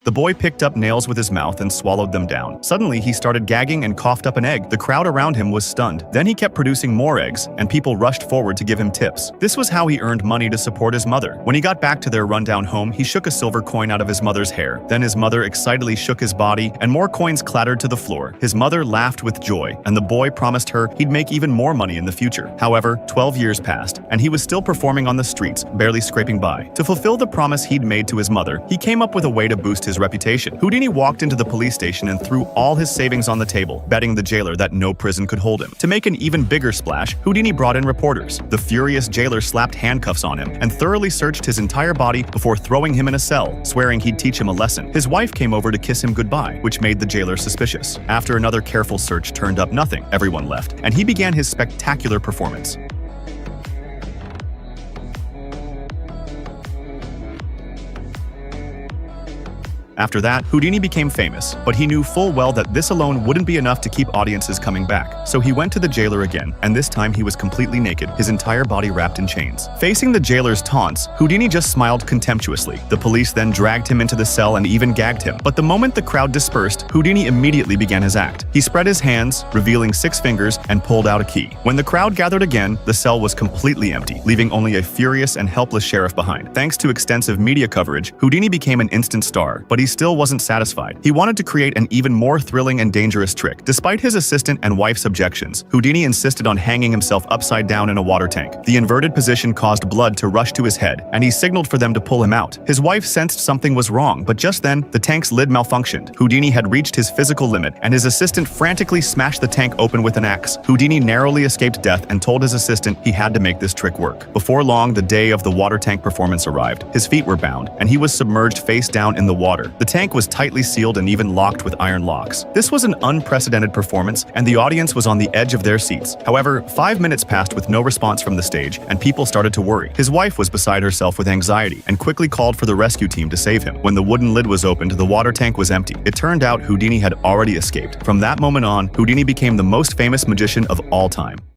The boy picked up nails with his mouth and swallowed them down. Suddenly, he started gagging and coughed up an egg. The crowd around him was stunned. Then he kept producing more eggs, and people rushed forward to give him tips. This was how he earned money to support his mother. When he got back to their rundown home, he shook a silver coin out of his mother's hair. Then his mother excitedly shook his body, and more coins clattered to the floor. His mother laughed with joy, and the boy promised her he'd make even more money in the future. However, 12 years passed, and he was still performing on the streets, barely scraping by. To fulfill the promise he'd made to his mother, he came up with a way to boost his reputation. Houdini walked into the police station and threw all his savings on the table, betting the jailer that no prison could hold him. To make an even bigger splash, Houdini brought in reporters. The furious jailer slapped handcuffs on him and thoroughly searched his entire body before throwing him in a cell, swearing he'd teach him a lesson. His wife came over to kiss him goodbye, which made the jailer suspicious. After another careful search turned up nothing, everyone left, and he began his spectacular performance. After that, Houdini became famous, but he knew full well that this alone wouldn't be enough to keep audiences coming back. So he went to the jailer again, and this time he was completely naked, his entire body wrapped in chains. Facing the jailer's taunts, Houdini just smiled contemptuously. The police then dragged him into the cell and even gagged him. But the moment the crowd dispersed, Houdini immediately began his act. He spread his hands, revealing 6 fingers, and pulled out a key. When the crowd gathered again, the cell was completely empty, leaving only a furious and helpless sheriff behind. Thanks to extensive media coverage, Houdini became an instant star, but he still wasn't satisfied. He wanted to create an even more thrilling and dangerous trick. Despite his assistant and wife's objections, Houdini insisted on hanging himself upside down in a water tank. The inverted position caused blood to rush to his head, and he signaled for them to pull him out. His wife sensed something was wrong, but just then, the tank's lid malfunctioned. Houdini had reached his physical limit, and his assistant frantically smashed the tank open with an axe. Houdini narrowly escaped death and told his assistant he had to make this trick work. Before long, the day of the water tank performance arrived. His feet were bound, and he was submerged face down in the water. The tank was tightly sealed and even locked with iron locks. This was an unprecedented performance, and the audience was on the edge of their seats. However, 5 minutes passed with no response from the stage, and people started to worry. His wife was beside herself with anxiety and quickly called for the rescue team to save him. When the wooden lid was opened, the water tank was empty. It turned out Houdini had already escaped. From that moment on, Houdini became the most famous magician of all time.